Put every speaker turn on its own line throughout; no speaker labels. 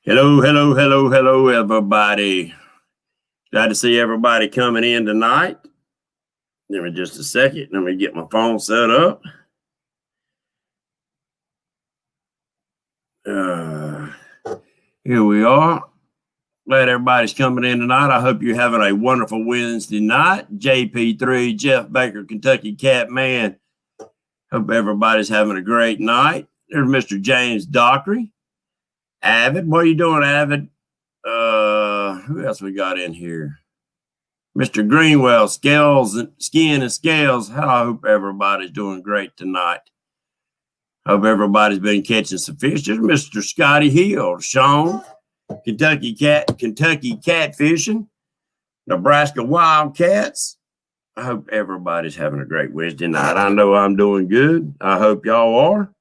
Hello, hello, hello, hello, everybody. Glad to see everybody coming in tonight. Give me just a second. Let me get my phone set up. Here we are. Glad everybody's coming in tonight. I hope you're having a wonderful Wednesday night. JP3, Jeff Baker, Kentucky Cat Man. Hope everybody's having a great night. There's Mr. James Dockery. Avid, what are you doing, Avid? Who else we got in here? Mr. Greenwell, Scales and Skin and Scales. I hope everybody's doing great tonight. Hope everybody's been catching some fish. There's Mr. Scotty Hill, Sean, Kentucky Catfishing, Nebraska Wildcats. I hope everybody's having a great Wednesday night. I know I'm doing good. I hope y'all are.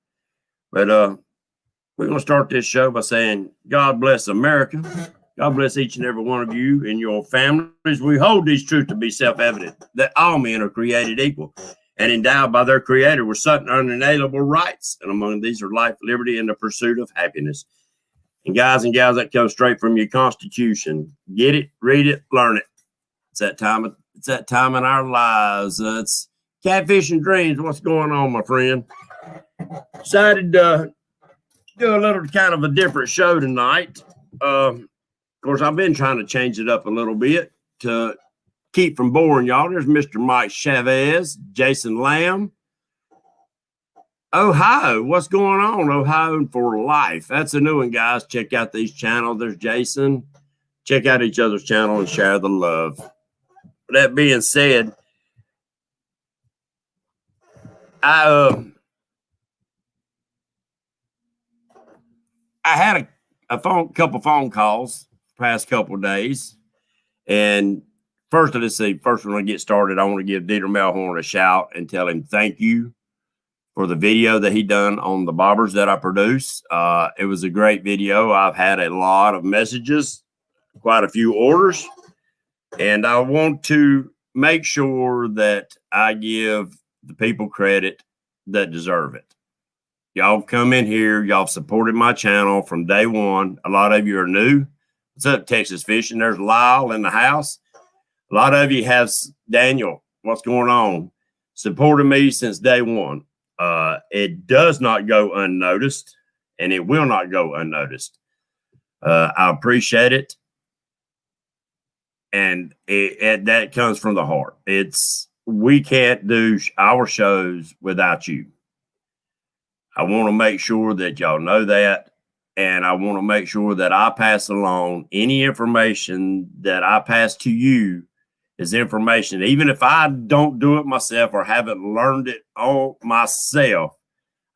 But we're going to start this show by saying, God bless America. God bless each and every one of you and your families. We hold these truths to be self-evident, that all men are created equal and endowed by their Creator with certain unalienable rights. And among these are life, liberty, and the pursuit of happiness. And guys and gals, that comes straight from your Constitution. Get it, read it, learn it. It's that time in our lives. It's Catfishing Dreams. What's going on, my friend? Decided to do a little kind of a different show tonight. Of course, I've been trying to change it up a little bit to keep from boring y'all. There's Mr. Mike Chavez, Jason Lamb. Ohio, what's going on? Ohio for life. That's a new one, guys. Check out these channels. There's Jason. Check out each other's channel and share the love. That being said, I had a couple phone calls past couple of days, and first when I get started, I want to give Dieter Melhorn a shout and tell him thank you for the video that he done on the bobbers that I produce. It was a great video. I've had a lot of messages, quite a few orders, and I want to make sure that I give the people credit that deserve it. Y'all come in here. Y'all supported my channel from day one. A lot of you are new. What's up, Texas Fishing? There's Lyle in the house. A lot of you have Daniel. What's going on? Supported me since day one. It does not go unnoticed, and it will not go unnoticed. I appreciate it. And that comes from the heart. We can't do our shows without you. I want to make sure that y'all know that. And I want to make sure that I pass along any information that I pass to you is information. Even if I don't do it myself or haven't learned it all myself,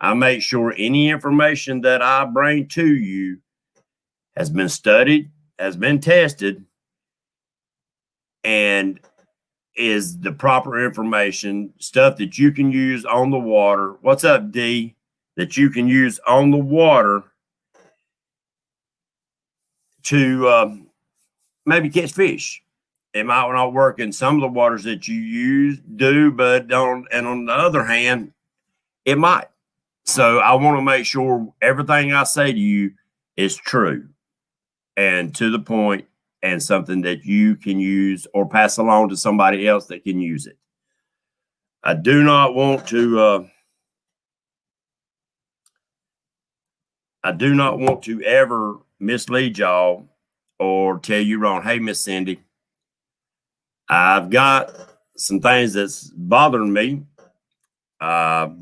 I make sure any information that I bring to you has been studied, has been tested, and is the proper information, stuff that you can use on the water. What's up, D? That you can use on the water to maybe catch fish. It might not work in some of the waters that you do, but on the other hand, it might. So I want to make sure everything I say to you is true and to the point and something that you can use or pass along to somebody else that can use it. I do not want to ever mislead y'all or tell you wrong. Hey, Miss Cindy, I've got some things that's bothering me. I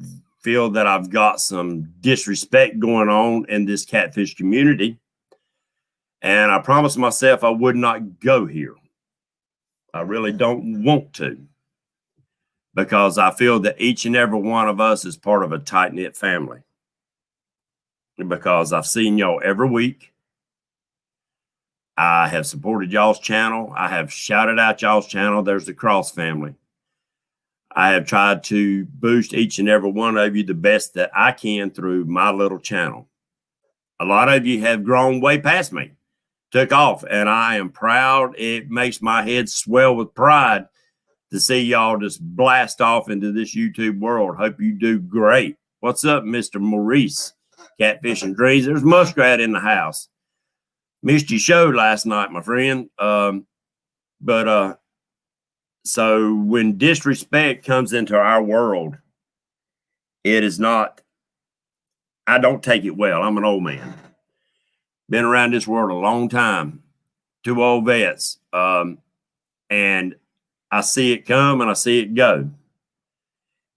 feel that I've got some disrespect going on in this catfish community, and I promised myself I would not go here. I really don't want to, because I feel that each and every one of us is part of a tight-knit family. Because I've seen y'all every week. I have supported y'all's channel. I have shouted out y'all's channel. There's the Cross family. I have tried to boost each and every one of you the best that I can through my little channel. A lot of you have grown way past me, took off, and I am proud. It makes my head swell with pride to see y'all just blast off into this YouTube world. Hope you do great. What's up, Mr. Maurice? Catfishing Dreams. There's Muskrat in the house. Missed your show last night, my friend. So when disrespect comes into our world, it is not, I don't take it well. I'm an old man. Been around this world a long time. 2 old vets. And I see it come and I see it go.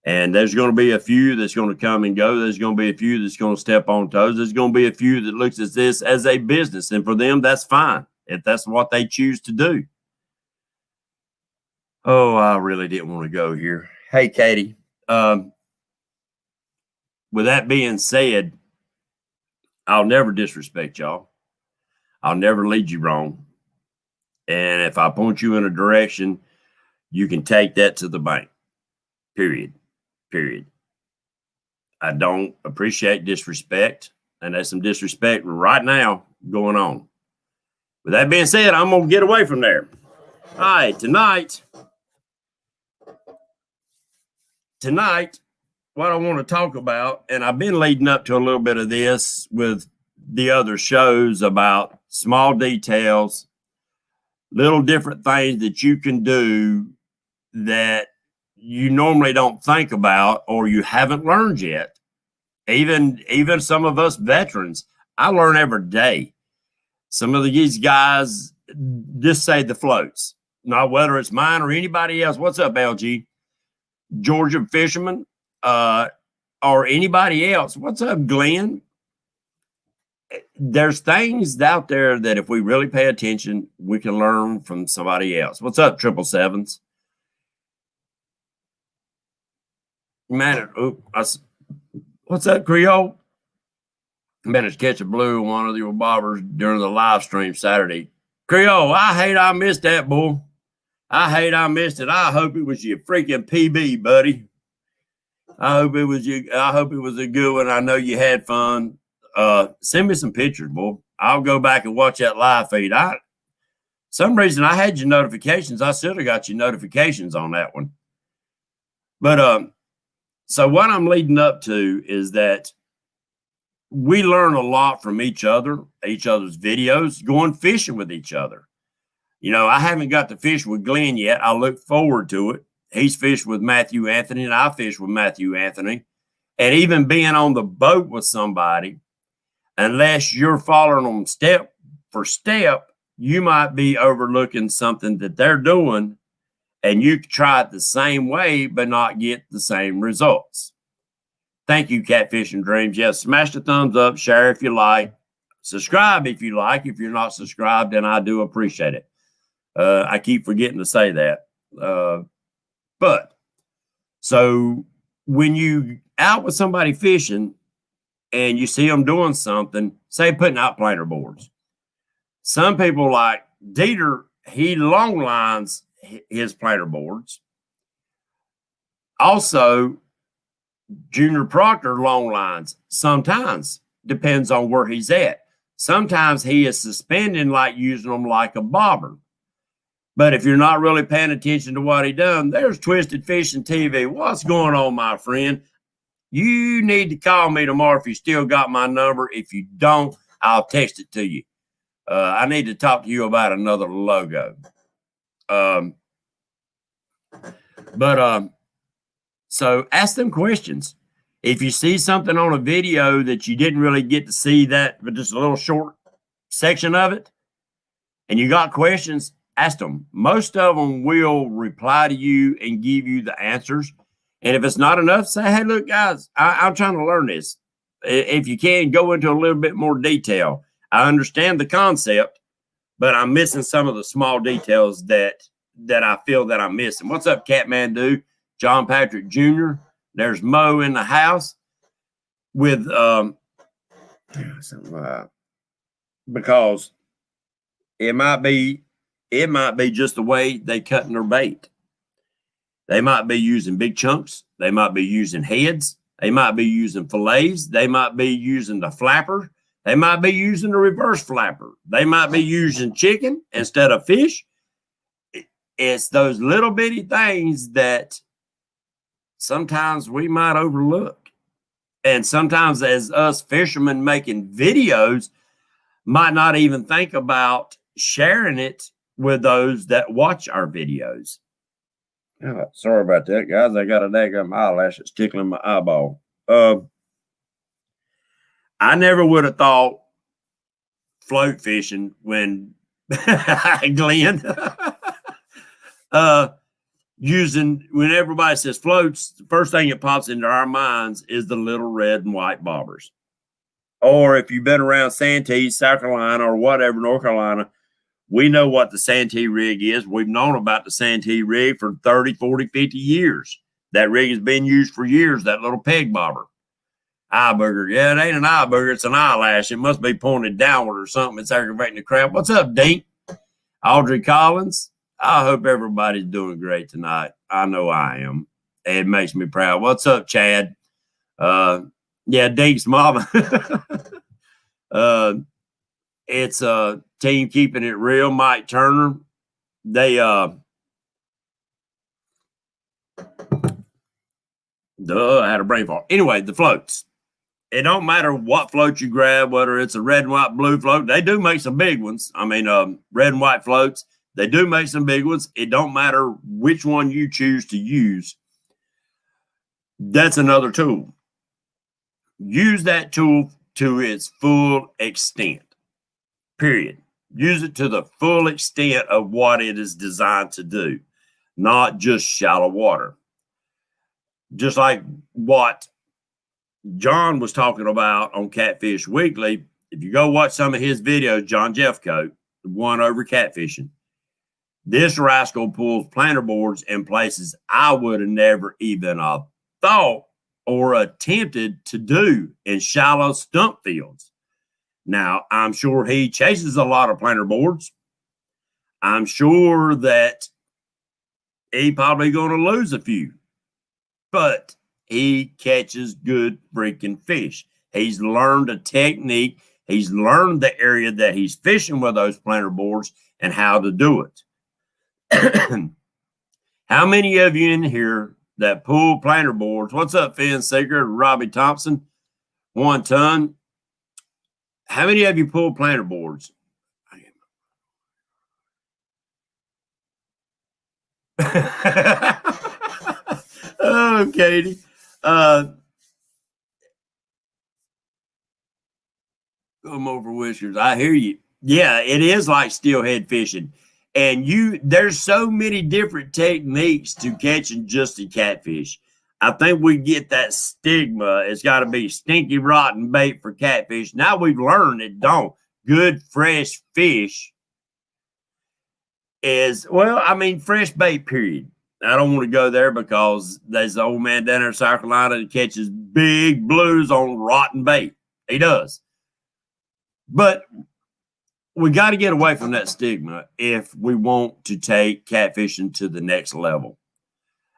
And there's going to be a few that's going to come and go. There's going to be a few that's going to step on toes. There's going to be a few that looks at this as a business. And for them, that's fine if that's what they choose to do. Oh, I really didn't want to go here. Hey, Katie. With that being said, I'll never disrespect y'all. I'll never lead you wrong. And if I point you in a direction, you can take that to the bank. Period. I don't appreciate disrespect. And there's some disrespect right now going on. With that being said, I'm going to get away from there. All right, tonight, what I want to talk about, and I've been leading up to a little bit of this with the other shows about small details, little different things that you can do that you normally don't think about or you haven't learned yet. Even some of us veterans, I learn every day. Some of these guys just say the floats. Now, whether it's mine or anybody else, what's up, LG? Georgia fisherman, or anybody else. What's up, Glenn? There's things out there that if we really pay attention, we can learn from somebody else. What's up, 777s? Man, what's up, Creole? Managed to catch a blue on one of your bobbers during the live stream Saturday. Creole, I hate I missed that, bull. I hate I missed it. I hope it was your freaking PB, buddy. I hope it was a good one. I know you had fun. Send me some pictures, boy. I'll go back and watch that live feed. Some reason I had your notifications. I should have got your notifications on that one. But so what I'm leading up to is that we learn a lot from each other's videos, going fishing with each other. You know, I haven't got to fish with Glenn yet. I look forward to it. He's fished with Matthew Anthony, and I fished with Matthew Anthony. And even being on the boat with somebody, unless you're following them step for step, you might be overlooking something that they're doing, and you can try it the same way but not get the same results. Thank you, Catfishing Dreams. Yes, smash the thumbs up, share if you like, subscribe if you like. If you're not subscribed, then I do appreciate it. I keep forgetting to say that. But so when you out with somebody fishing and you see them doing something, say putting out planer boards. Some people like Dieter, he long lines his planer boards. Also, Junior Proctor long lines sometimes, depends on where he's at. Sometimes he is suspending, like using them like a bobber. But if you're not really paying attention to what he done, there's Twisted Fishing TV. What's going on, my friend? You need to call me tomorrow if you still got my number. If you don't, I'll text it to you. I need to talk to you about another logo. So ask them questions. If you see something on a video that you didn't really get to see that, but just a little short section of it, and you got questions, ask them. Most of them will reply to you and give you the answers. And if it's not enough, say, hey, look, guys, I'm trying to learn this. If you can, go into a little bit more detail. I understand the concept, but I'm missing some of the small details that I feel that I'm missing. What's up, Catmandu? John Patrick Jr. There's Mo in the house with because it might be just the way they cutting their bait. They might be using big chunks. They might be using heads. They might be using fillets. They might be using the flapper. They might be using the reverse flapper. They might be using chicken instead of fish. It's those little bitty things that sometimes we might overlook. And sometimes as us fishermen making videos, might not even think about sharing it with those that watch our videos. Oh, sorry about that, guys. I got a daggum eyelash that's tickling my eyeball. I never would have thought float fishing when Glenn when everybody says floats, the first thing that pops into our minds is the little red and white bobbers. Or if you've been around Santee, South Carolina, or whatever, North Carolina, we know what the Santee rig is. We've known about the Santee rig for 30, 40, 50 years. That rig has been used for years, that little peg bobber. Eye booger. Yeah, it ain't an eye booger, it's an eyelash. It must be pointed downward or something. It's aggravating the crap. What's up, Dink? Audrey Collins. I hope everybody's doing great tonight. I know I am. It makes me proud. What's up, Chad? Yeah, Dink's mama. It's a team keeping it real. Mike Turner. They I had a brain fart. Anyway, the floats. It don't matter what float you grab, whether it's a red and white, blue float. They do make some big ones. I mean, red and white floats. They do make some big ones. It don't matter which one you choose to use. That's another tool. Use that tool to its full extent. Period. Use it to the full extent of what it is designed to do, not just shallow water. Just like what John was talking about on Catfish Weekly. If you go watch some of his videos, John Jeffcoat, the one over catfishing, this rascal pulls planter boards in places I would have never even thought or attempted to do in shallow stump fields. Now, I'm sure he chases a lot of planter boards. I'm sure that he probably going to lose a few, but he catches good freaking fish. He's learned a technique. He's learned the area that he's fishing with those planter boards and how to do it. How many of you in here that pull planter boards? What's up, Finn Seeker, Robbie Thompson, 1 ton? How many of you pull planter boards? Oh, Katie. Come over whiskers. I hear you. Yeah, it is like steelhead fishing. And there's so many different techniques to catching just a catfish. I think we get that stigma. It's got to be stinky, rotten bait for catfish. Now we've learned it don't. Good, fresh fish is, well, I mean, fresh bait, period. I don't want to go there because there's an old man down there in South Carolina that catches big blues on rotten bait. He does. But we got to get away from that stigma if we want to take catfishing to the next level.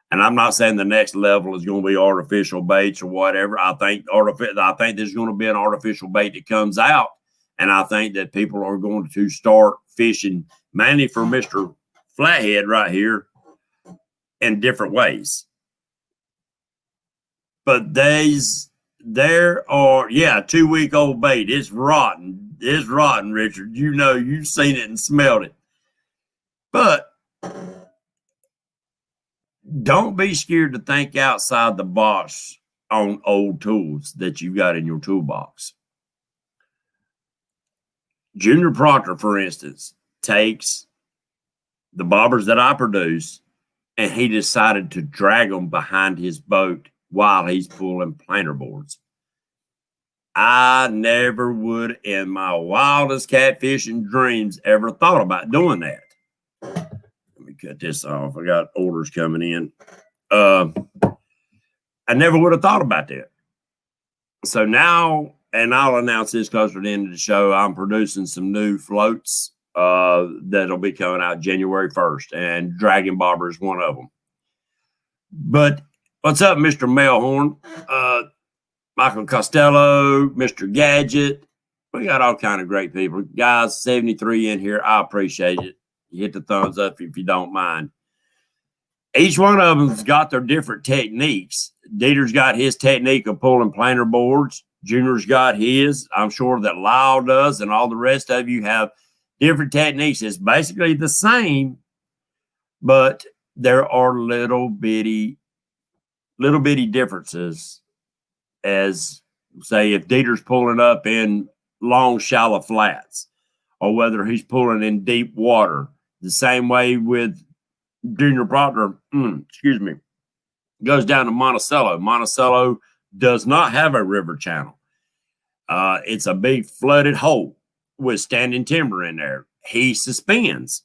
And I'm not saying the next level is going to be artificial baits or whatever. I think there's going to be an artificial bait that comes out. And I think that people are going to start fishing mainly for Mr. Flathead right here in different ways. But there are, 2-week-old bait. It's rotten. It's rotten, Richard. You know, you've seen it and smelled it. But don't be scared to think outside the box on old tools that you got in your toolbox. Junior Proctor, for instance, takes the bobbers that I produce and he decided to drag them behind his boat while he's pulling planter boards. I never would in my wildest catfishing dreams ever thought about doing that. Let me cut this off. I got orders coming in. I never would have thought about that. So now, and I'll announce this closer to the end of the show, I'm producing some new floats that'll be coming out January 1st, and Dragon Bobber is one of them. But what's up, Mr. Melhorn? Michael Costello, Mr. Gadget. We got all kind of great people. Guys, 73 in here. I appreciate it. You hit the thumbs up if you don't mind. Each one of them's got their different techniques. Dieter's got his technique of pulling planter boards. Junior's got his. I'm sure that Lyle does, and all the rest of you have different techniques. It's basically the same, but there are little bitty differences. As say, if Dieter's pulling up in long, shallow flats, or whether he's pulling in deep water. The same way with Junior Proctor, goes down to Monticello. Monticello does not have a river channel. It's a big flooded hole with standing timber in there. He suspends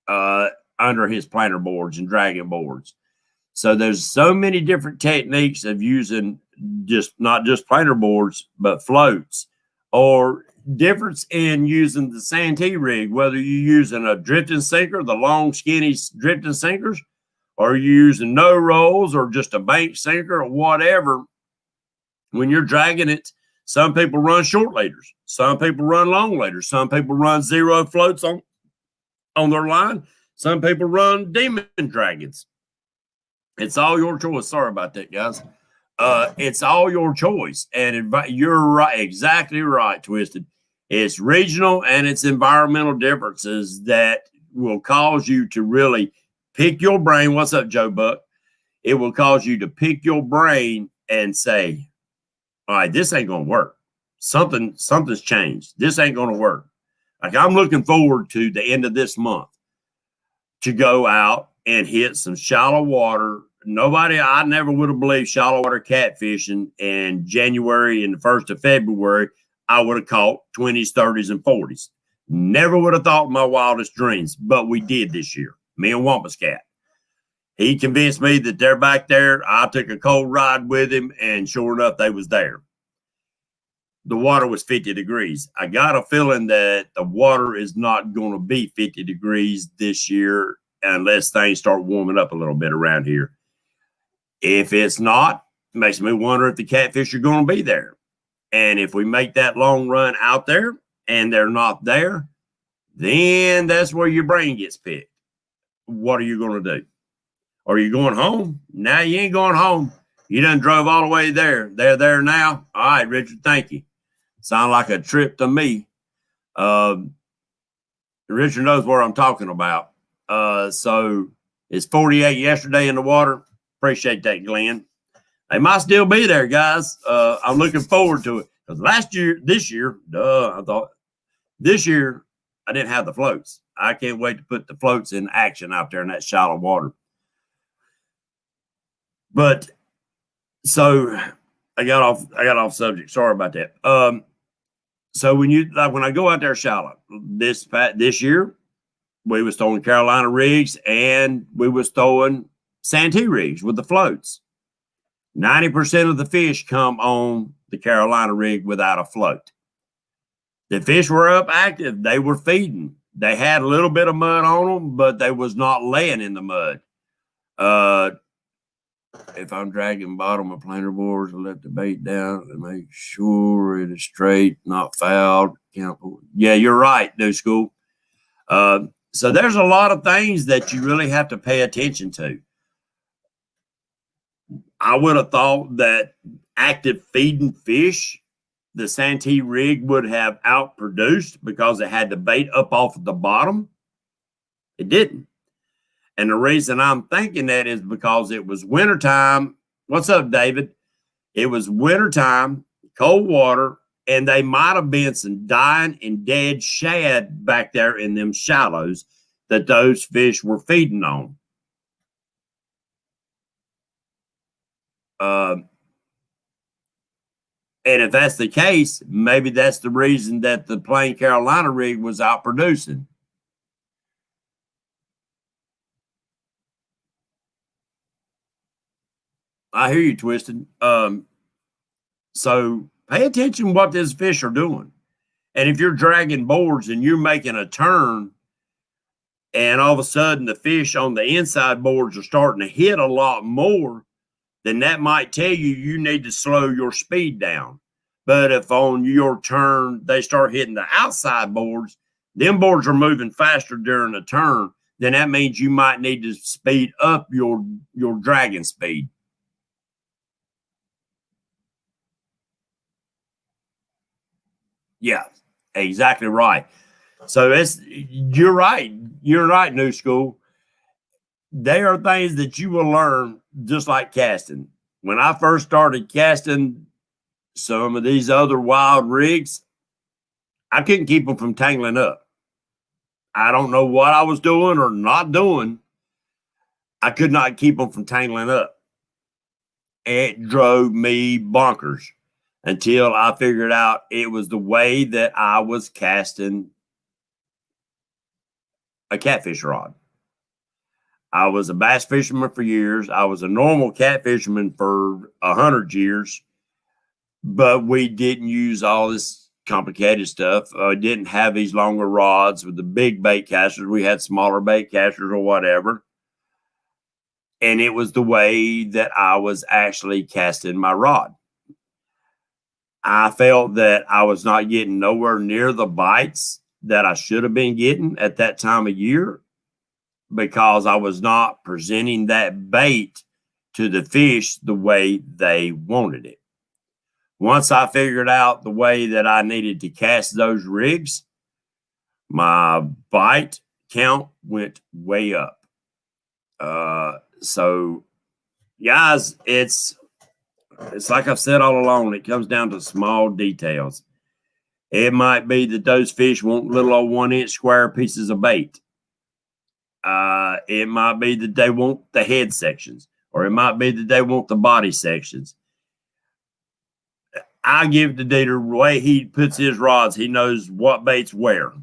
under his planter boards and dragging boards. So there's so many different techniques of using not just planter boards, but floats, or difference in using the Santee rig, whether you're using a drifting sinker, the long, skinny drifting sinkers, or you're using no rolls or just a bank sinker or whatever. When you're dragging it, some people run short leaders, some people run long leaders, some people run zero floats on their line, some people run demon dragons. It's all your choice. Sorry about that, guys. It's all your choice. And you're right, exactly right, Twisted. It's regional and it's environmental differences that will cause you to really pick your brain. What's up, Joe Buck? It will cause you to pick your brain and say, all right, this ain't going to work. Something's changed. This ain't going to work. Like, I'm looking forward to the end of this month to go out and hit some shallow water. I never would have believed shallow water catfishing in January and the 1st of February, I would have caught 20s, 30s, and 40s. Never would have thought in my wildest dreams, but we did this year. Me and Wampus Cat. He convinced me that they're back there. I took a cold ride with him, and sure enough, they was there. The water was 50 degrees. I got a feeling that the water is not going to be 50 degrees this year unless things start warming up a little bit around here. If it's not, it makes me wonder if the catfish are going to be there. And if we make that long run out there and they're not there, then that's where your brain gets picked. What are you going to do? Are you going home? No, you ain't going home. You done drove all the way there. They're there now. All right, Richard, thank you. Sound like a trip to me. Richard knows what I'm talking about. So it's 48 yesterday in the water. Appreciate that, Glenn. They might still be there, guys. I'm looking forward to it. Because this year, I thought this year I didn't have the floats. I can't wait to put the floats in action out there in that shallow water. But so I got off subject. Sorry about that. So when I go out there shallow, this year, we was throwing Carolina rigs and we was throwing Santee rigs with the floats. 90% of the fish come on the Carolina rig without a float. The fish were up active. They were feeding. They had a little bit of mud on them, but they was not laying in the mud. If I'm dragging bottom of planter boards, I let the bait down and make sure it is straight, not fouled. Yeah, you're right, New School. So there's a lot of things that you really have to pay attention to. I would have thought that active feeding fish, the Santee rig would have outproduced because it had the bait up off of the bottom. It didn't. And the reason I'm thinking that is because it was wintertime. What's up, David? It was wintertime, cold water, and they might have been some dying and dead shad back there in them shallows that those fish were feeding on. And if that's the case, maybe that's the reason that the plain Carolina rig was outproducing. I hear you, Twisted. So pay attention to what these fish are doing. And if you're dragging boards and you're making a turn and all of a sudden the fish on the inside boards are starting to hit a lot more, then that might tell you need to slow your speed down. But if on your turn they start hitting the outside boards, them boards are moving faster during the turn, then that means you might need to speed up your dragging speed. Yeah, exactly right. So you're right. You're right, New School. They are things that you will learn just like casting. When I first started casting some of these other wild rigs, I couldn't keep them from tangling up. I don't know what I was doing or not doing. I could not keep them from tangling up. It drove me bonkers until I figured out it was the way that I was casting a catfish rod. I was a bass fisherman for years. I was a normal catfisherman for 100 years, but we didn't use all this complicated stuff. Didn't have these longer rods with the big bait casters. We had smaller bait casters or whatever. And it was the way that I was actually casting my rod. I felt that I was not getting nowhere near the bites that I should have been getting at that time of year because I was not presenting that bait to the fish the way they wanted it. Once I figured out the way that I needed to cast those rigs, my bite count went way up. So, guys, it's like I've said all along, it comes down to small details. It might be that those fish want little old 1-inch square pieces of bait. It might be that they want the head sections, or it might be that they want the body sections. I give the Dieter the way he puts his rods, he knows what bait's where.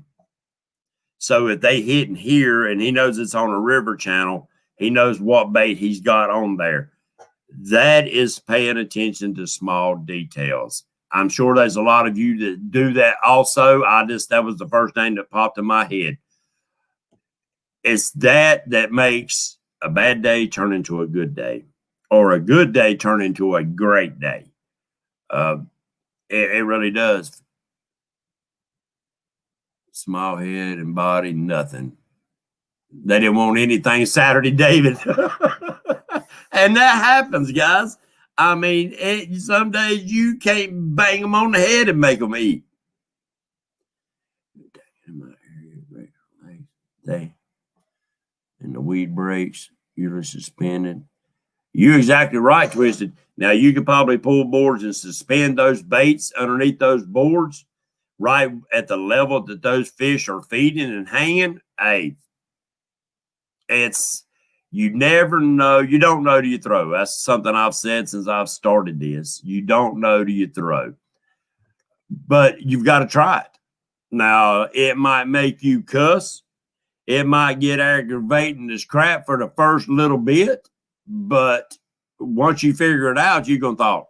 So if they hit in here and he knows it's on a river channel, he knows what bait he's got on there. That is paying attention to small details. I'm sure there's a lot of you that do that also. That was the first thing that popped in my head. It's that makes a bad day turn into a good day, or a good day turn into a great day. It really does. Small head and body, nothing. They didn't want anything Saturday, David. And that happens, guys. I mean, some days you can't bang them on the head and make them eat. And the weed breaks, you're suspended. You're exactly right, Twisted. Now, you could probably pull boards and suspend those baits underneath those boards right at the level that those fish are feeding and hanging. Hey, you never know. You don't know till you throw. That's something I've said since I've started this. You don't know till you throw. But you've got to try it. Now, it might make you cuss. It might get aggravating as crap for the first little bit. But once you figure it out, you're going to thought,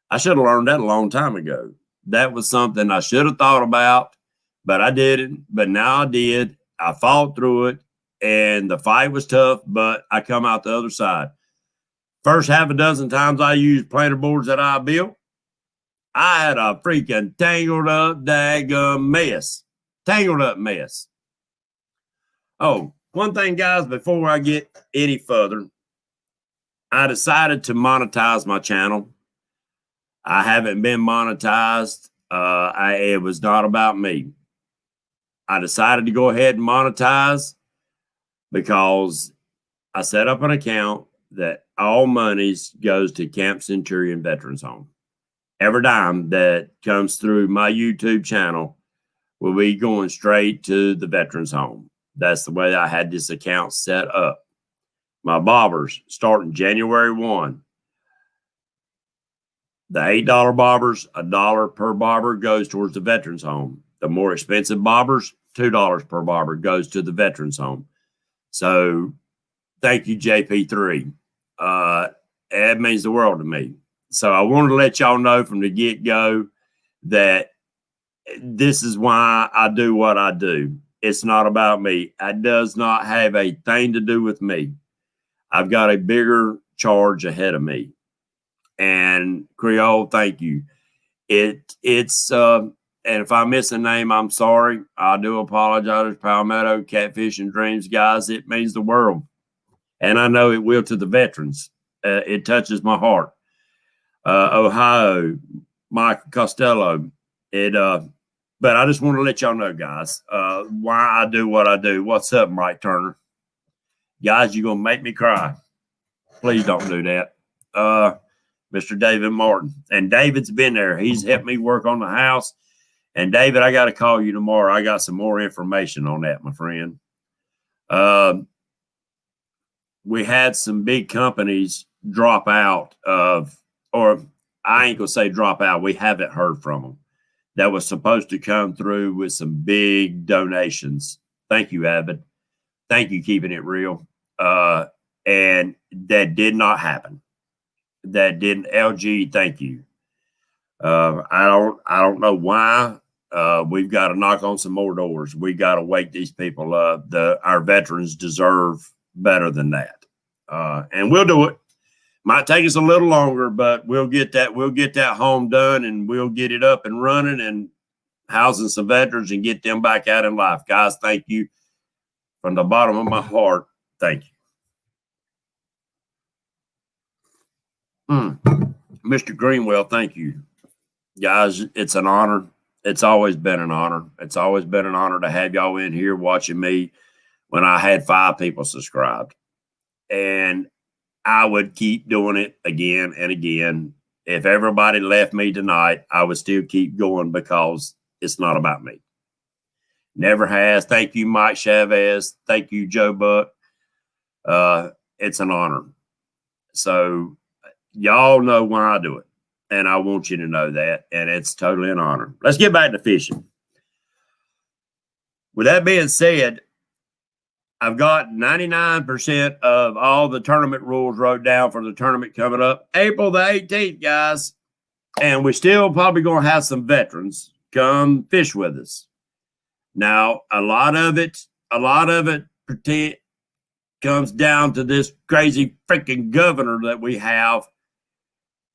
I should have learned that a long time ago. That was something I should have thought about, but I didn't. But now I did. I fought through it. And the fight was tough, but I come out the other side. First half a dozen times I used planer boards that I built, I had a freaking tangled up daggum mess. Tangled up mess. Oh, one thing, guys, before I get any further, I decided to monetize my channel. I haven't been monetized. It was not about me. I decided to go ahead and monetize because I set up an account that all monies goes to Camp Centurion Veterans Home. Every dime that comes through my YouTube channel will be going straight to the Veterans Home. That's the way I had this account set up. My bobbers starting January 1. The $8 bobbers, $1 per bobber goes towards the Veterans Home. The more expensive bobbers, $2 per bobber goes to the Veterans Home. So thank you, JP3. It means the world to me. So I wanted to let y'all know from the get-go that this is why I do what I do. It's not about me. It does not have a thing to do with me. I've got a bigger charge ahead of me. And Creole, thank you. And if I miss a name, I'm sorry. I do apologize. Palmetto, Catfishing Dreams, guys. It means the world. And I know it will to the veterans. It touches my heart. Ohio, Michael Costello. But I just want to let y'all know, guys, why I do what I do. What's up, Mike Turner? Guys, you're going to make me cry. Please don't do that. Mr. David Martin. And David's been there. He's helped me work on the house. And David, I got to call you tomorrow. I got some more information on that, my friend. We had some big companies drop out of, or I ain't going to say drop out. We haven't heard from them. That was supposed to come through with some big donations. Thank you, Avid. Thank you, keeping it real. And that did not happen. That didn't. LG, thank you. I don't know why. We've got to knock on some more doors. We got to wake these people up. Our veterans deserve better than that. And we'll do it. Might take us a little longer, but we'll get that home done, and we'll get it up and running and housing some veterans and get them back out in life. Guys, thank you from the bottom of my heart. Thank you. Mr. Greenwell, thank you. Guys, it's an honor. It's always been an honor. It's always been an honor to have y'all in here watching me when I had 5 people subscribed. And I would keep doing it again and again. If everybody left me tonight, I would still keep going because it's not about me. Never has. Thank you, Mike Chavez. Thank you, Joe Buck. It's an honor. So y'all know why I do it. And I want you to know that. And it's totally an honor. Let's get back to fishing. With that being said, I've got 99% of all the tournament rules wrote down for the tournament coming up April the 18th, guys. And we're still probably going to have some veterans come fish with us. Now, a lot of it comes down to this crazy freaking governor that we have,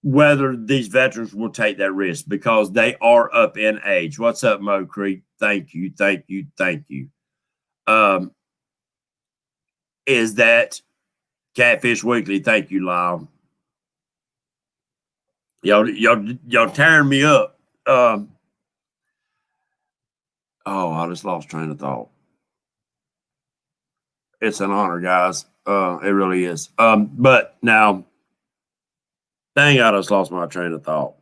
whether these veterans will take that risk because they are up in age. What's up, Mo Creek? Thank you, thank you, thank you. Is that Catfish Weekly? Thank you, Lyle. Y'all tearing me up. Oh, I just lost train of thought. It's an honor, guys. It really is. But now, dang, I just lost my train of thought.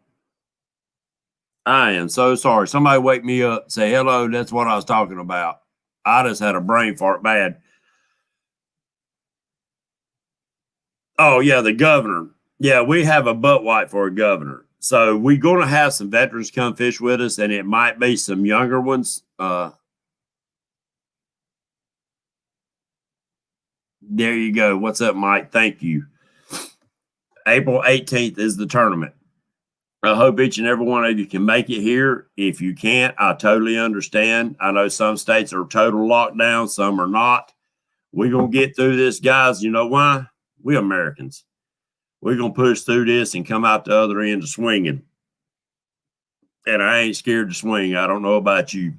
I am so sorry. Somebody wake me up, say hello. That's what I was talking about. I just had a brain fart bad. Oh, yeah, the governor. Yeah, we have a butt wipe for a governor. So we're going to have some veterans come fish with us, and it might be some younger ones. There you go. What's up, Mike? Thank you. April 18th is the tournament. I hope each and every one of you can make it here. If you can't, I totally understand. I know some states are total lockdown, some are not. We're going to get through this, guys. You know why? We Americans. We're going to push through this and come out the other end of swinging. And I ain't scared to swing. I don't know about you.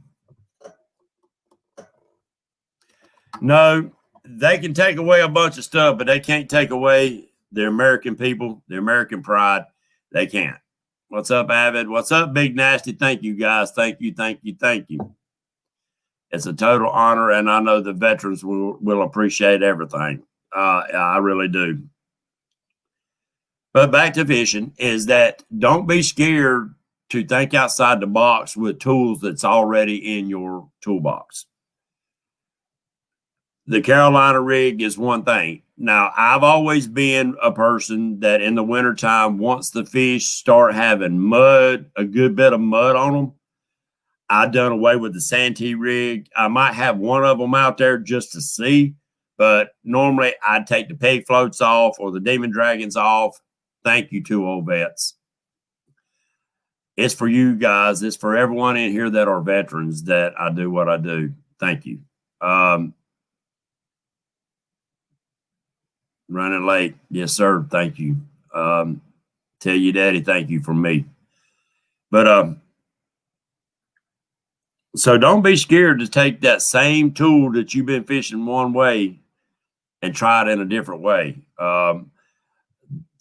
No, they can take away a bunch of stuff, but they can't take away the American people, the American pride. They can't. What's up, Avid? What's up, Big Nasty? Thank you, guys. Thank you, thank you, thank you. It's a total honor, and I know the veterans will appreciate everything. I really do. But back to fishing is that don't be scared to think outside the box with tools that's already in your toolbox. The Carolina rig is one thing. Now, I've always been a person that in the wintertime, once the fish start having mud, a good bit of mud on them, I've done away with the Santee rig. I might have one of them out there just to see, but normally I'd take the peg floats off or the Demon Dragons off. Thank you, 2 old vets. It's for you guys. It's for everyone in here that are veterans that I do what I do. Thank you. Running late. Yes, sir. Thank you. Tell you, Daddy, thank you from me. But so don't be scared to take that same tool that you've been fishing one way and try it in a different way.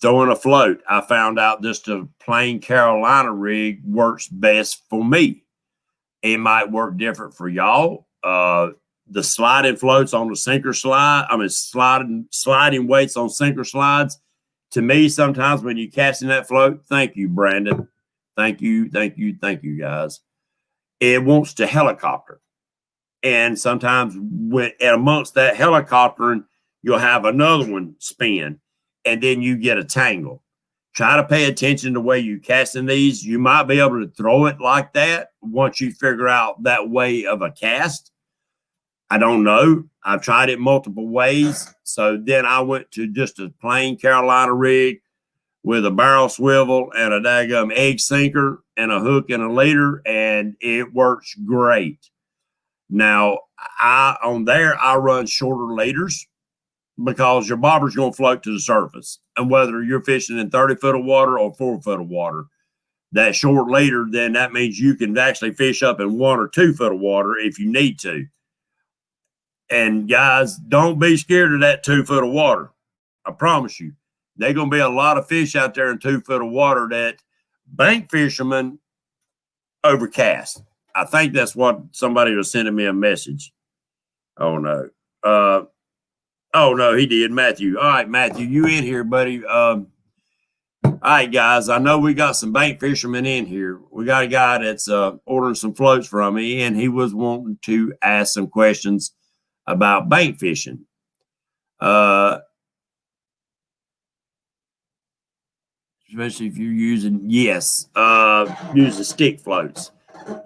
Throwing a float, I found out just a plain Carolina rig works best for me. It might work different for y'all. The sliding floats on the sinker slide, sliding weights on sinker slides. To me, sometimes when you're casting that float, thank you, Brandon. Thank you, guys. It wants to helicopter. And sometimes amongst that helicoptering, you'll have another one spin, and then you get a tangle. Try to pay attention to the way you're casting these. You might be able to throw it like that once you figure out that way of a cast. I don't know. I've tried it multiple ways. So then I went to just a plain Carolina rig with a barrel swivel and a daggum egg sinker and a hook and a leader, and it works great. Now, I run shorter leaders because your bobber's going to float to the surface. And whether you're fishing in 30 foot of water or 4 foot of water, that short leader, then that means you can actually fish up in 1 or 2 foot of water if you need to. And guys, don't be scared of that 2 foot of water. I promise you, there's going to be a lot of fish out there in 2 foot of water that bank fishermen overcast. I think that's what somebody was sending me a message. Oh, no. Oh, no, he did. Matthew. All right, Matthew, you in here, buddy. All right, guys, I know we got some bank fishermen in here. We got a guy that's ordering some floats from me, and he was wanting to ask some questions about bank fishing. Especially if you're using, using stick floats.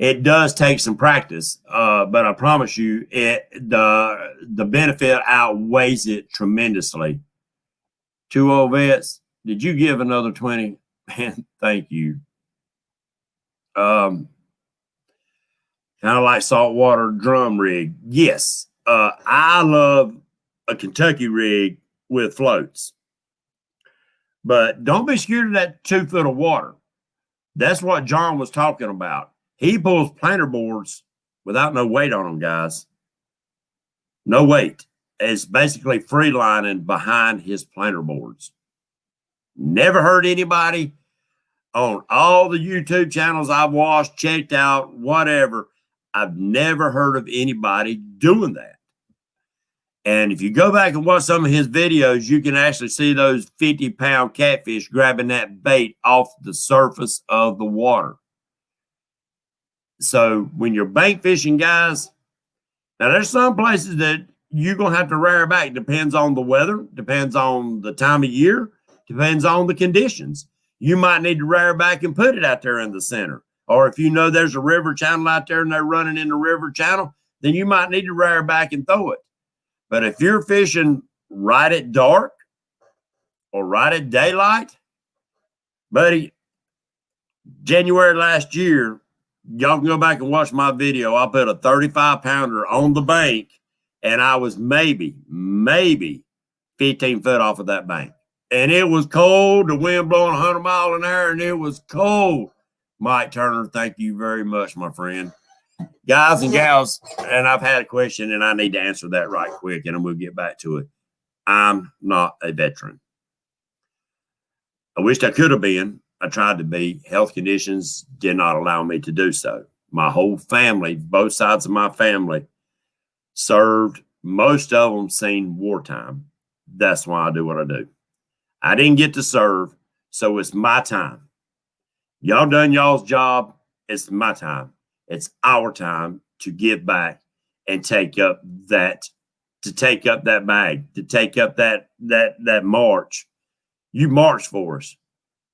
It does take some practice, but I promise you, the benefit outweighs it tremendously. 2 old vets, did you give another 20? Man, thank you. Kind of like saltwater drum rig. Yes, I love a Kentucky rig with floats, but don't be scared of that 2 foot of water. That's what John was talking about. He pulls planter boards without no weight on them, guys. No weight. It's basically free lining behind his planter boards. Never heard anybody on all the YouTube channels I've watched, checked out, whatever. I've never heard of anybody doing that. And if you go back and watch some of his videos, you can actually see those 50-pound catfish grabbing that bait off the surface of the water. So when you're bank fishing, guys, now there's some places that you're going to have to rear back. Depends on the weather, depends on the time of year, depends on the conditions. You might need to rear back and put it out there in the center. Or if you know there's a river channel out there and they're running in the river channel, then you might need to rear back and throw it. But if you're fishing right at dark or right at daylight, buddy, January last year, y'all can go back and watch my video. I put a 35-pounder on the bank, and I was maybe 15 foot off of that bank. And it was cold, the wind blowing 100 miles an hour, and it was cold. Mike Turner, thank you very much, my friend. Guys and gals, and I've had a question, and I need to answer that right quick, and we'll get back to it. I'm not a veteran. I wished I could have been. I tried to be. Health conditions did not allow me to do so. My whole family, both sides of my family, served. Most of them seen wartime. That's why I do what I do. I didn't get to serve, so it's my time. Y'all done y'all's job. It's my time. It's our time to give back and take up that bag, to take up that march. You march for us.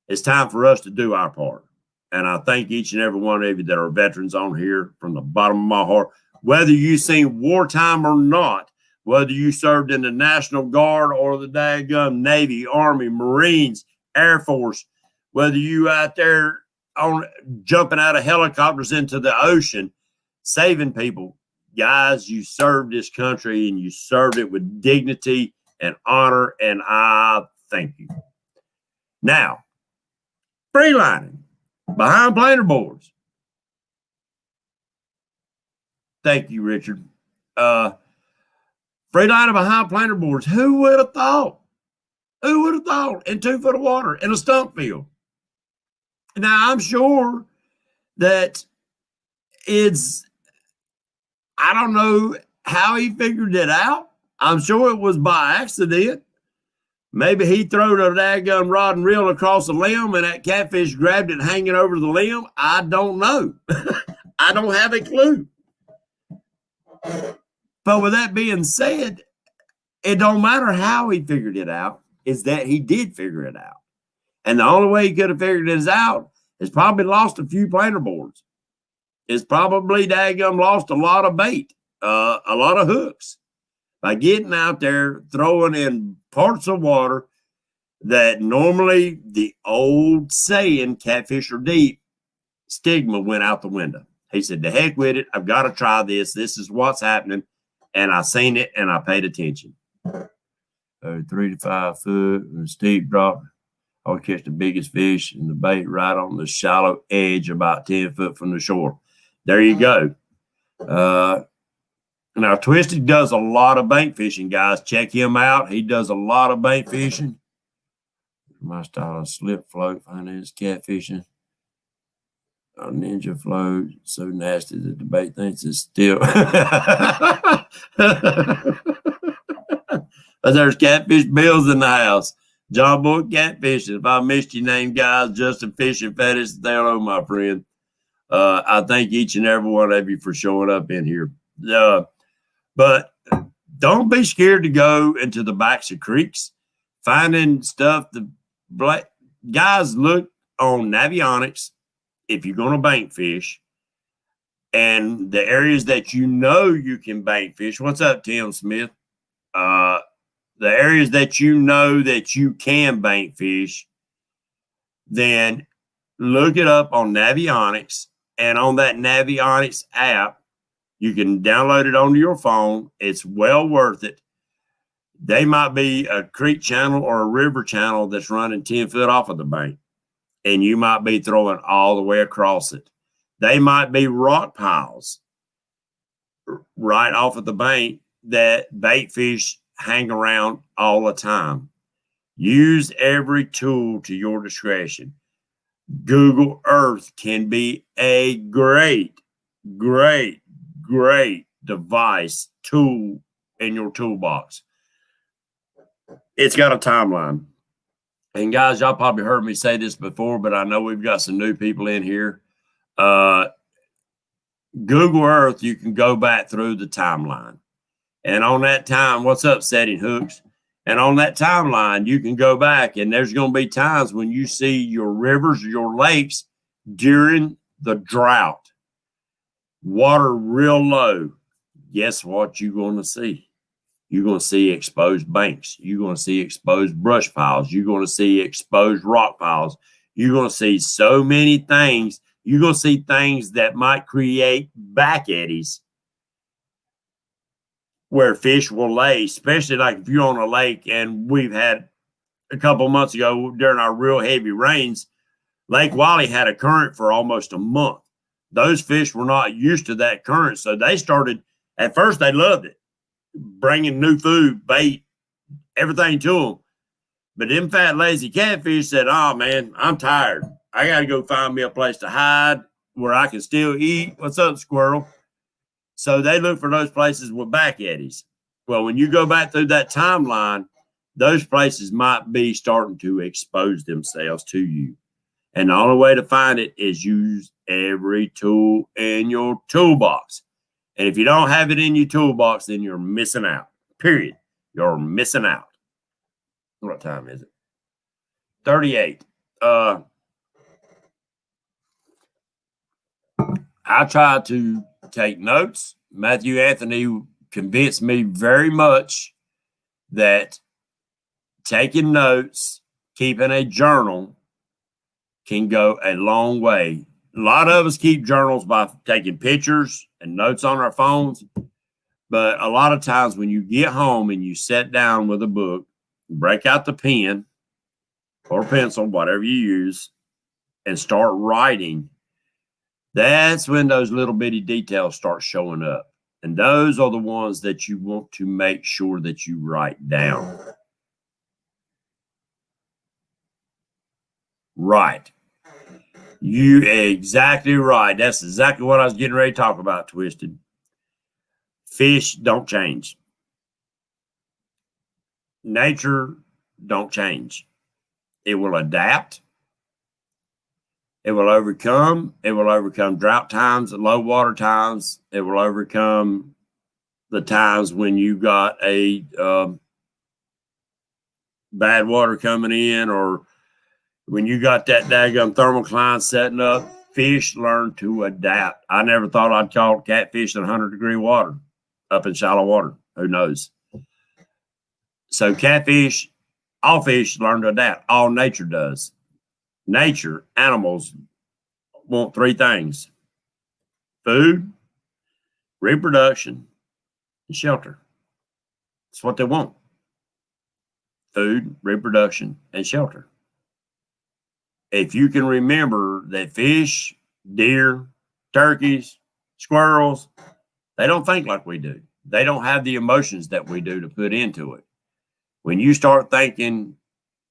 It's time for us to do our part. And I thank each and every one of you that are veterans on here from the bottom of my heart. Whether you seen wartime or not, whether you served in the National Guard or the daggum Navy, Army, Marines, Air Force, whether you out there on jumping out of helicopters into the ocean, saving people, guys, you served this country and you served it with dignity and honor, and I thank you. Now, freelining behind planter boards. Thank you, Richard. Freelining behind planter boards. Who would have thought? Who would have thought? In 2 foot of water in a stump field. Now, I'm sure that I don't know how he figured it out. I'm sure it was by accident. Maybe he threw a daggum rod and reel across the limb and that catfish grabbed it hanging over the limb. I don't know. I don't have a clue. But with that being said, it don't matter how he figured it out, is that he did figure it out. And the only way he could have figured it out is probably lost a few planer boards. It's probably daggum lost a lot of bait, a lot of hooks by getting out there, throwing in parts of water that normally the old saying, catfish are deep, stigma went out the window. He said, the heck with it. I've got to try this. This is what's happening. And I seen it and I paid attention. 3 to 5 foot and a steep drop. I'll catch the biggest fish and the bait right on the shallow edge about 10 foot from the shore. There you go. Now, Twisted does a lot of bank fishing, guys. Check him out. He does a lot of bank fishing. My style of slip float, finance catfishing. A ninja float, so nasty that the bait thinks it's still. But there's Catfish Bills in the house. John Boy Catfishing. If I missed your name, guys, Justin Fishing Fetish, hello, my friend. I thank each and every one of you for showing up in here. But don't be scared to go into the backs of creeks, finding stuff. Guys, look on Navionics if you're going to bank fish, and the areas that you know you can bank fish. What's up, Tim Smith? The areas that you know that you can bank fish, then look it up on Navionics, and on that Navionics app, you can download it onto your phone. It's well worth it. They might be a creek channel or a river channel that's running 10 foot off of the bank, and you might be throwing all the way across it. They might be rock piles right off of the bank that bait fish hang around all the time. Use every tool to your discretion. Google Earth can be a great device, tool in your toolbox. It's got a timeline. And guys, y'all probably heard me say this before, but I know we've got some new people in here. Google Earth, you can go back through the timeline. And on that time, what's up, Setting Hooks? And on that timeline, you can go back, and there's going to be times when you see your rivers or your lakes during the drought, water real low. Guess what you're going to see? You're going to see exposed banks. You're going to see exposed brush piles. You're going to see exposed rock piles. You're going to see so many things. You're going to see things that might create back eddies where fish will lay, especially like if you're on a lake, and we've had a couple months ago during our real heavy rains, Lake Wiley had a current for almost a month. Those fish were not used to that current, so they started, at first they loved it, bringing new food, bait, everything to them. But them fat, lazy catfish said, oh, man, I'm tired. I got to go find me a place to hide where I can still eat. What's up, squirrel? So they look for those places with back eddies. Well, when you go back through that timeline, those places might be starting to expose themselves to you. And the only way to find it is use every tool in your toolbox. And if you don't have it in your toolbox, then you're missing out. Period. You're missing out. What time is it? 38. I try to take notes. Matthew Anthony convinced me very much that taking notes, keeping a journal can go a long way. A lot of us keep journals by taking pictures and notes on our phones. But a lot of times when you get home and you sit down with a book, break out the pen or pencil, whatever you use, and start writing, that's when those little bitty details start showing up. And those are the ones that you want to make sure that you write down. Right. You exactly right. That's exactly what I was getting ready to talk about, Twisted. Fish don't change. Nature don't change. It will adapt. It will overcome. It will overcome drought times and low water times. It will overcome the times when you got a bad water coming in, or when you got that daggum thermocline setting up. Fish learn to adapt. I never thought I'd caught catfish in 100-degree water up in shallow water. Who knows? So catfish, all fish learn to adapt. All nature does. Nature, animals want three things: food, reproduction, and shelter. That's what they want. Food, reproduction, and shelter. If you can remember that fish, deer, turkeys, squirrels, they don't think like we do. They don't have the emotions that we do to put into it. When you start thinking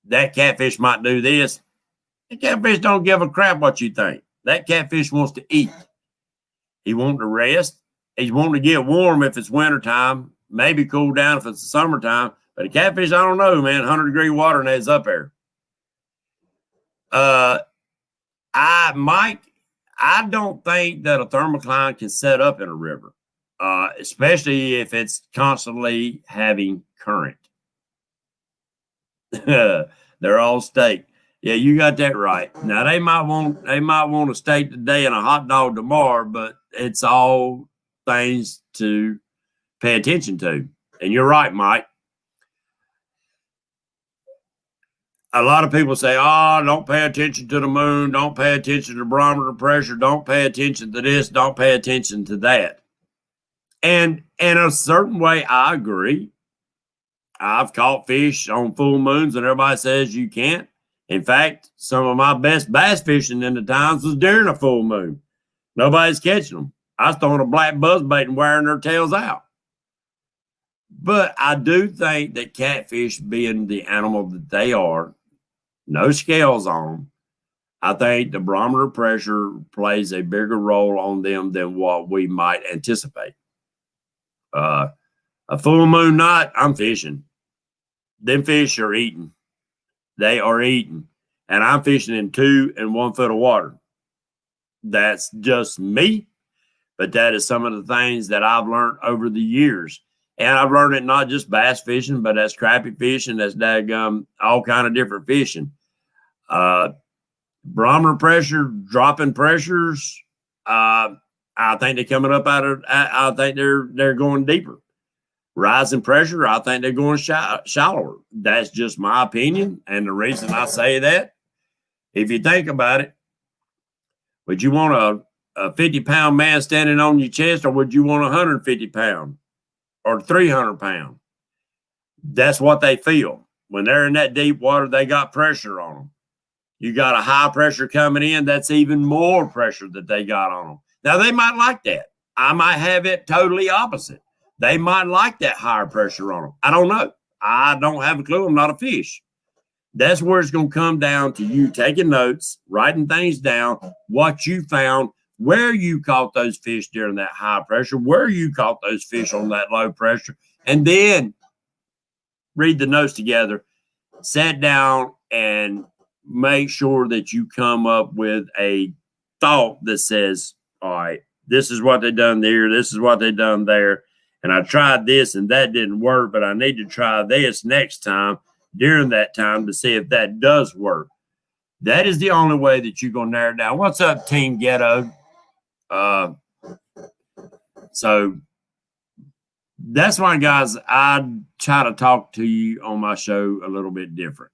that catfish might do this, the catfish don't give a crap what you think. That catfish wants to eat. He wants to rest. He's wanting to get warm if it's wintertime, maybe cool down if it's the summertime. But a catfish, I don't know, man, 100-degree water and it's up there. I don't think that a thermocline can set up in a river, especially if it's constantly having current. They're all steak. Yeah, you got that right. Now they might want a steak today and a hot dog tomorrow, but it's all things to pay attention to. And you're right, Mike. A lot of people say, oh, don't pay attention to the moon. Don't pay attention to the barometer pressure. Don't pay attention to this. Don't pay attention to that. And in a certain way, I agree. I've caught fish on full moons and everybody says you can't. In fact, some of my best bass fishing in the times was during a full moon. Nobody's catching them. I was throwing a black buzzbait and wearing their tails out. But I do think that catfish, being the animal that they are, no scales on them, I think the barometer pressure plays a bigger role on them than what we might anticipate. A full moon night, I'm fishing. Them fish are eating. They are eating. And I'm fishing in 2 and 1 foot of water. That's just me. But that is some of the things that I've learned over the years. And I've learned it not just bass fishing, but that's crappie fishing, that's daggum, all kind of different fishing. Barometer pressure, dropping pressures. I think they're coming up I think they're going deeper. Rising pressure, I think they're going shallower. That's just my opinion. And the reason I say that, if you think about it, would you want a 50-pound man standing on your chest, or would you want 150-pound or 300-pound? That's what they feel. When they're in that deep water, they got pressure on them. You got a high pressure coming in, that's even more pressure that they got on them. Now, they might like that. I might have it totally opposite. They might like that higher pressure on them. I don't know. I don't have a clue. I'm not a fish. That's where it's going to come down to you taking notes, writing things down, what you found, where you caught those fish during that high pressure, where you caught those fish on that low pressure, and then read the notes together, sit down, and make sure that you come up with a thought that says, all right, this is what they done there, this is what they done there, and I tried this and that didn't work, but I need to try this next time during that time to see if that does work. That is the only way that you're going to narrow it down. What's up, Team Ghetto? So that's why, guys, I try to talk to you on my show a little bit different.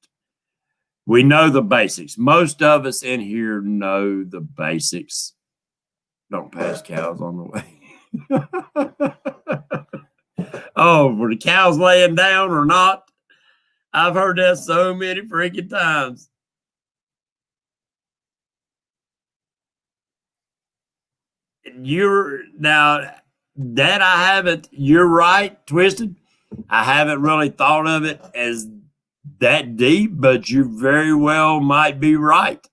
We know the basics. Most of us in here know the basics. Don't pass cows on the way. Oh, were the cows laying down or not? I've heard that so many freaking times. Now that I haven't, you're right, Twisted. I haven't really thought of it as that deep, but you very well might be right.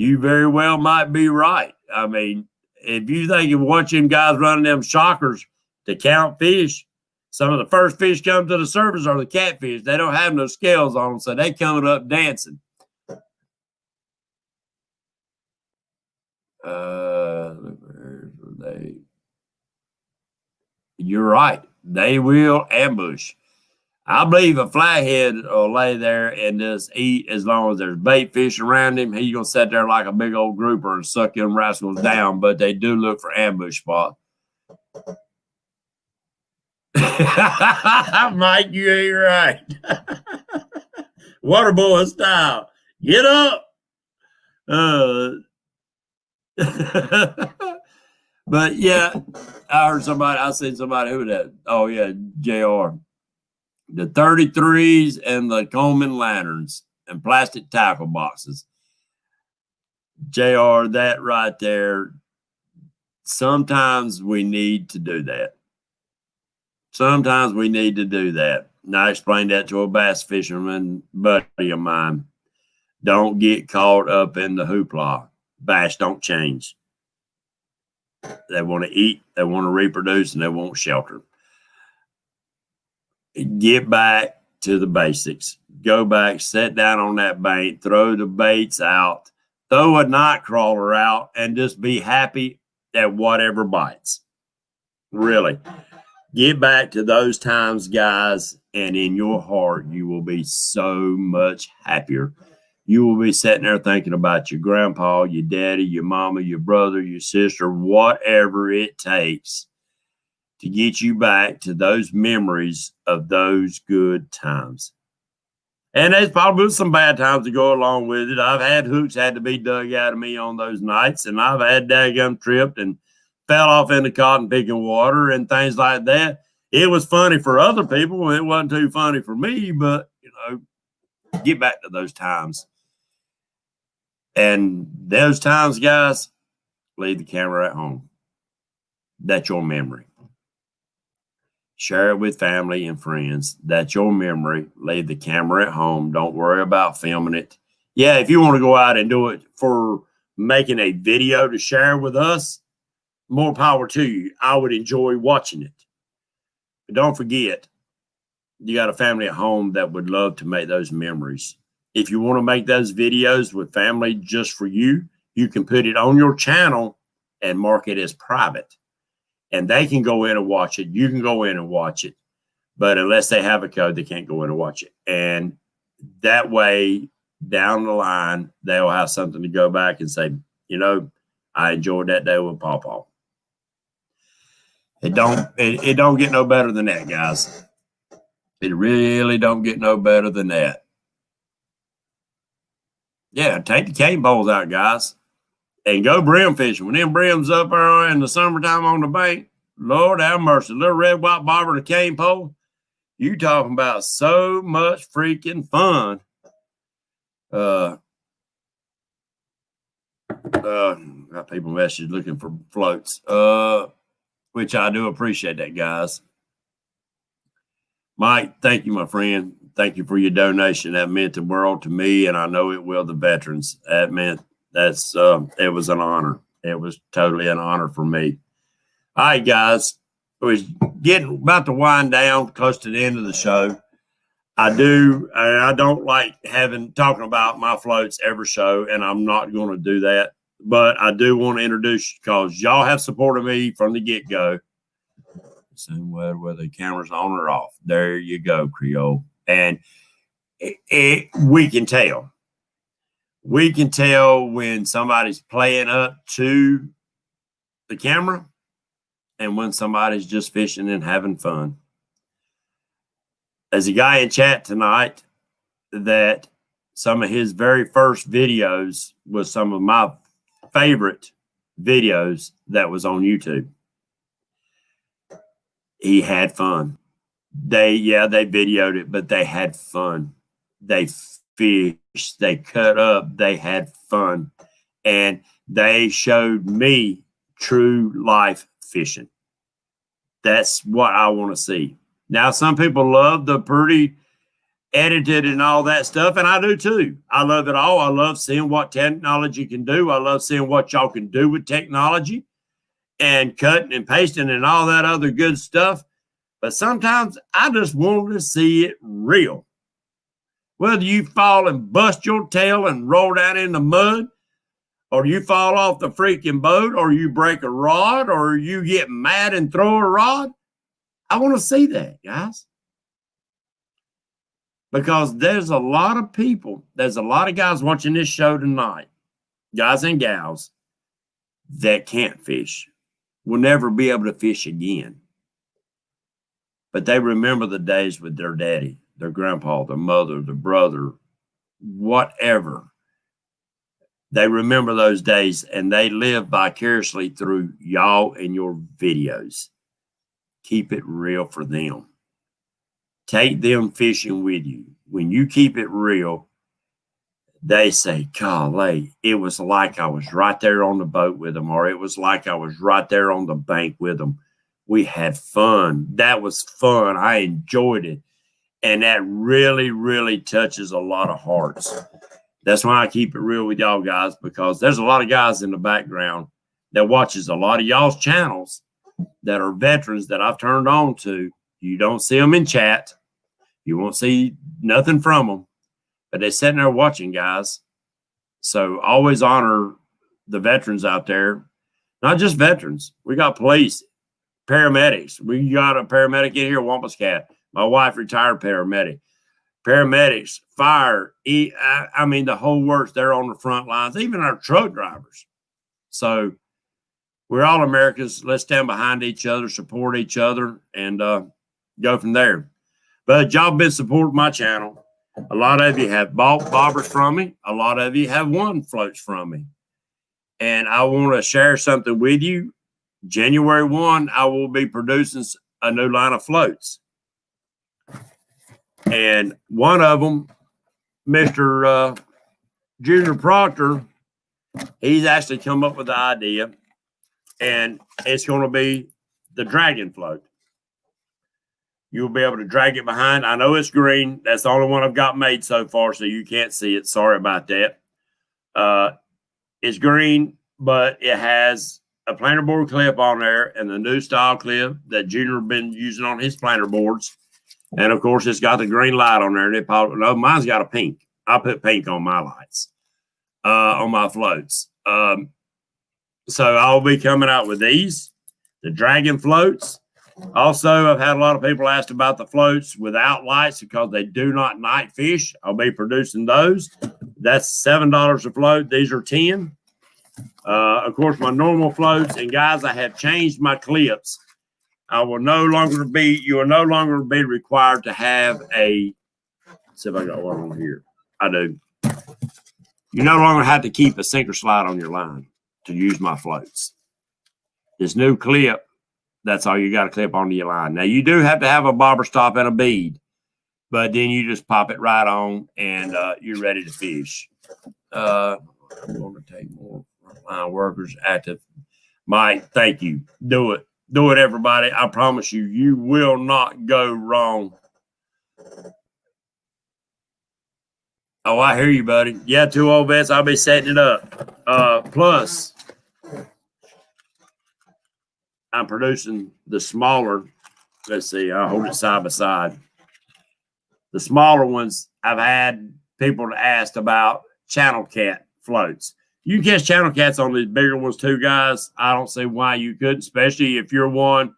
you very well might be right. I mean, if you think of watching guys running them shockers to count fish, some of the first fish come to the surface are the catfish. They don't have no scales on them, so they coming up dancing. You're right. They will ambush. I believe a flathead will lay there and just eat as long as there's bait fish around him. He's going to sit there like a big old grouper and suck them rascals down, but they do look for ambush spots. Mike, you ain't right. Water boy style. Get up. But yeah, I seen somebody who that. Oh yeah, JR. The 33s and the Coleman lanterns and plastic tackle boxes. JR, that right there. Sometimes we need to do that. Sometimes we need to do that. And I explained that to a bass fisherman buddy of mine. Don't get caught up in the hoopla. Bass don't change. They want to eat, they want to reproduce, and they want shelter. Get back to the basics. Go back, sit down on that bank, throw the baits out, throw a night crawler out, and just be happy at whatever bites. Really. Get back to those times, guys, and in your heart, you will be so much happier. You will be sitting there thinking about your grandpa, your daddy, your mama, your brother, your sister, whatever it takes to get you back to those memories of those good times. And there's probably some bad times to go along with it. I've had hooks had to be dug out of me on those nights, and I've had daggum tripped and fell off into cotton picking water and things like that. It was funny for other people. It wasn't too funny for me, but, get back to those times. And those times, guys, leave the camera at home. That's your memory. Share it with family and friends. That's your memory. Leave the camera at home. Don't worry about filming it. Yeah, if you want to go out and do it for making a video to share with us, more power to you. I would enjoy watching it. But don't forget, you got a family at home that would love to make those memories. If you want to make those videos with family just for you, you can put it on your channel and mark it as private. And they can go in and watch it. You can go in and watch it. But unless they have a code, they can't go in and watch it. And that way, down the line, they'll have something to go back and say, I enjoyed that day with Pawpaw. It don't get no better than that, guys. It really don't get no better than that. Yeah, take the cane poles out, guys. And go brim fishing. When them brims up there in the summertime on the bank, Lord have mercy. Little red, white bobber and a cane pole. You talking about so much freaking fun. Got people message looking for floats. Which I do appreciate that, guys. Mike, thank you, my friend. Thank you for your donation. That meant the world to me, and I know it will the veterans. It was an honor. It was totally an honor for me. All right, guys. It was getting about to wind down, close to the end of the show. I don't like talking about my floats every show, and I'm not going to do that. But I do want to introduce you because y'all have supported me from the get-go. Same whether the camera's on or off. There you go, Creole. And we can tell. We can tell when somebody's playing up to the camera and when somebody's just fishing and having fun. There's a guy in chat tonight that some of his very first videos was some of my favorite videos that was on YouTube. He had fun. They videoed it, but they had fun. They fished, they cut up, they had fun. And they showed me true life fishing. That's what I want to see. Now, some people love the pretty edited and all that stuff. And I do too. I love it all. I love seeing what technology can do. I love seeing what y'all can do with technology and cutting and pasting and all that other good stuff. But sometimes I just want to see it real. Whether you fall and bust your tail and roll down in the mud, or you fall off the freaking boat, or you break a rod, or you get mad and throw a rod, I want to see that, guys. Because there's a lot of people, there's a lot of guys watching this show tonight, guys and gals, that can't fish, will never be able to fish again. But they remember the days with their daddy, their grandpa, their mother, their brother, whatever. They remember those days, and they live vicariously through y'all and your videos. Keep it real for them. Take them fishing with you. When you keep it real, they say, golly, it was like I was right there on the boat with them, or it was like I was right there on the bank with them. We had fun. That was fun. I enjoyed it. And that really, really touches a lot of hearts. That's why I keep it real with y'all guys, because there's a lot of guys in the background that watches a lot of y'all's channels that are veterans that I've turned on to. You don't see them in chat. You won't see nothing from them, but they're sitting there watching, guys. So always honor the veterans out there. Not just veterans. We got police, paramedics. We got a paramedic in here, Wampus Cat. My wife, retired paramedic. Paramedics, fire. I mean, the whole works. They're on the front lines, even our truck drivers. So we're all Americans. Let's stand behind each other, support each other, and go from there. But y'all been supporting my channel. A lot of you have bought bobbers from me. A lot of you have won floats from me. And I want to share something with you. January 1, I will be producing a new line of floats. And one of them, Mr. Junior Proctor, he's actually come up with the idea. And it's going to be the dragon float. You'll be able to drag it behind. I know it's green. That's the only one I've got made so far, so you can't see it. Sorry about that. It's green, but it has a planer board clip on there and the new style clip that Junior been using on his planer boards. And, of course, it's got the green light on there. And it probably, no, mine's got a pink. I put pink on my lights, on my floats. So I'll be coming out with these, the dragon floats. Also, I've had a lot of people ask about the floats without lights because they do not night fish. I'll be producing those. That's $7 a float. These are 10. Of course, my normal floats. And, guys, I have changed my clips. You will no longer be required to have a, let's see if I got one on here. I do. You no longer have to keep a sinker slide on your line to use my floats. This new clip, that's all you got to clip onto your line. Now, you do have to have a bobber stop and a bead, but then you just pop it right on and you're ready to fish. I'm going to take more line workers active. Mike, thank you. Do it. Do it, everybody. I promise you, you will not go wrong. Oh, I hear you, buddy. Yeah, 2 old vets. I'll be setting it up. Plus, I'm producing the smaller. Let's see. I'll hold it side by side. The smaller ones, I've had people asked about channel cat floats. You can catch channel cats on these bigger ones too, guys. I don't see why you couldn't, especially if you're one.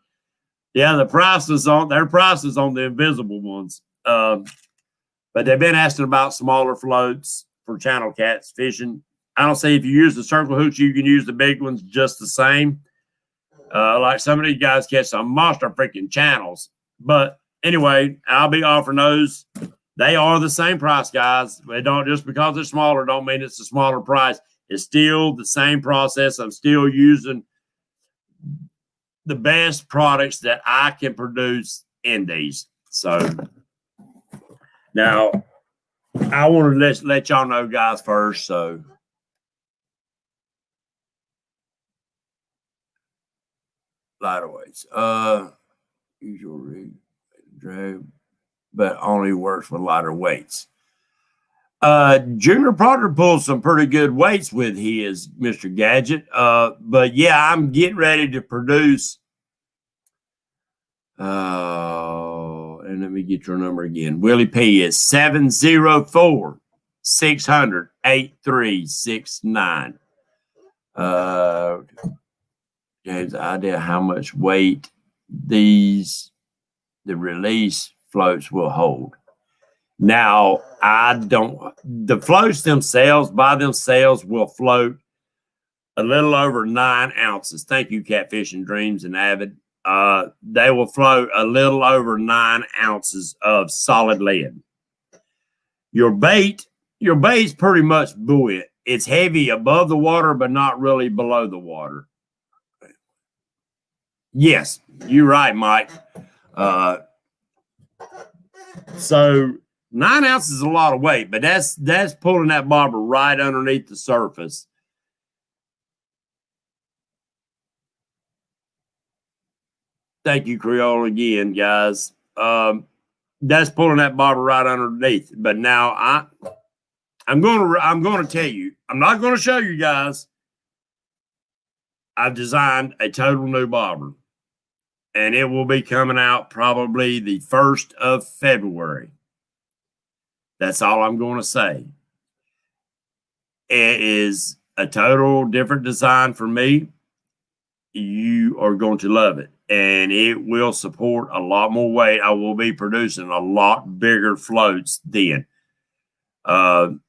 Yeah, their price is on the invisible ones. But they've been asking about smaller floats for channel cats fishing. I don't see if you use the circle hooks, you can use the big ones just the same. Like some of these guys catch some monster freaking channels. But anyway, I'll be offering those. They are the same price, guys. They don't, just because they're smaller don't mean it's a smaller price. It's still the same process. I'm still using the best products that I can produce in these. So now I want to let y'all know, guys, first. So lighter weights. Use your rig, drag. but only works with lighter weights. Junior Proctor pulls some pretty good weights with his, Mr. Gadget. But yeah, I'm getting ready to produce. And let me get your number again. Willie P is 704-600-8369. James, idea how much weight the release floats will hold. Now, the floats themselves, by themselves, will float a little over 9 ounces. Thank you, Catfishing Dreams and Avid. They will float a little over 9 ounces of solid lead. Your bait's pretty much buoyant. It's heavy above the water, but not really below the water. Yes, you're right, Mike. So 9 ounces is a lot of weight, but that's pulling that bobber right underneath the surface. Thank you, Creole, again, guys. That's pulling that bobber right underneath. But now I'm going to tell you. I'm not going to show you guys. I've designed a total new bobber, and it will be coming out probably the 1st of February. That's all I'm going to say. It is a total different design for me. You are going to love it, and it will support a lot more weight. I will be producing a lot bigger floats then. But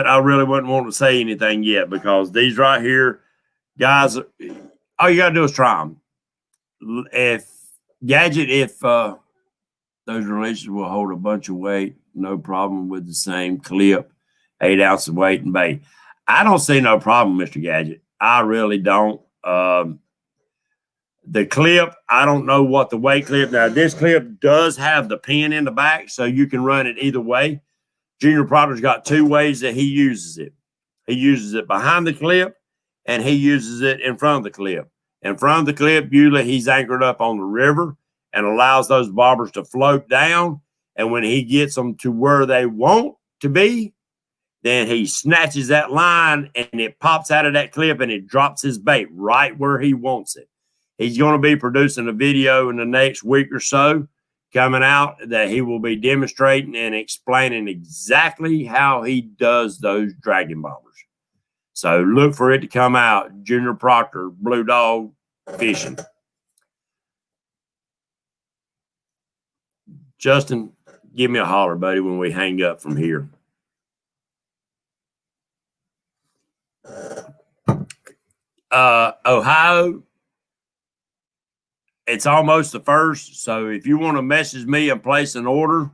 I really wouldn't want to say anything yet, because these right here, guys, all you got to do is try them. If those releases will hold a bunch of weight, no problem with the same clip, 8 ounces of weight and bait. I don't see no problem, Mr. Gadget. I really don't. The clip, I don't know what the weight clip. Now, this clip does have the pin in the back, so you can run it either way. Junior Proctor's got 2 ways that he uses it. He uses it behind the clip, and he uses it in front of the clip. In front of the clip, usually he's anchored up on the river and allows those bobbers to float down. And when he gets them to where they want to be, then he snatches that line and it pops out of that clip and it drops his bait right where he wants it. He's going to be producing a video in the next week or so coming out that he will be demonstrating and explaining exactly how he does those dragon bobbers. So look for it to come out. Junior Proctor, Blue Dog Fishing. Justin, give me a holler, buddy, when we hang up from here. Ohio, it's almost the 1st. So if you want to message me and place an order,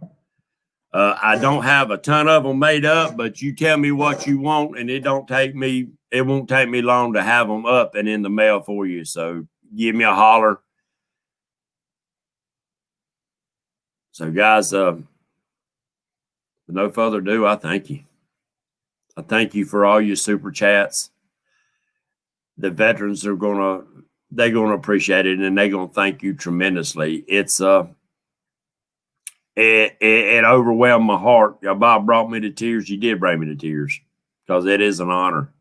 I don't have a ton of them made up, but you tell me what you want, and it won't take me long to have them up and in the mail for you. So give me a holler. So guys, with no further ado, I thank you. I thank you for all your super chats. The veterans they're gonna appreciate it, and they're gonna thank you tremendously. It's it overwhelmed my heart. Bob brought me to tears. You did bring me to tears, because it is an honor.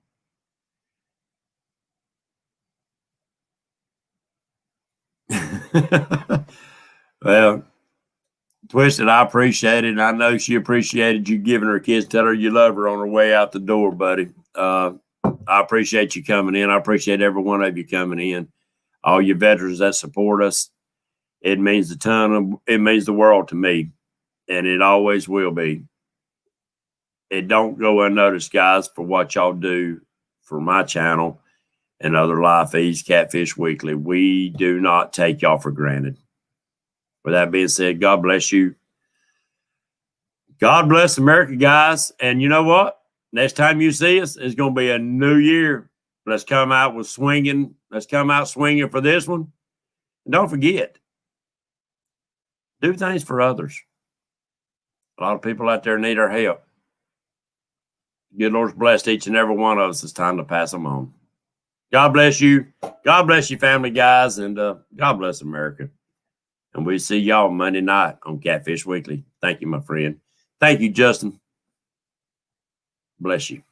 Well, Twisted, I appreciate it. And I know she appreciated you giving her a kiss. Tell her you love her on her way out the door, buddy. I appreciate you coming in. I appreciate every one of you coming in. All you veterans that support us. It means a ton. It means the world to me, and it always will be. It don't go unnoticed, guys, for what y'all do for my channel and other live feeds, Catfish Weekly. We do not take y'all for granted. With that being said, God bless you. God bless America, guys. And you know what? Next time you see us, it's going to be a new year. Let's come out with swinging. Let's come out swinging for this one. And don't forget, do things for others. A lot of people out there need our help. Good Lord's blessed each and every one of us. It's time to pass them on. God bless you. God bless you, family, guys. And God bless America. And we'll see y'all Monday night on Catfish Weekly. Thank you, my friend. Thank you, Justin. Bless you.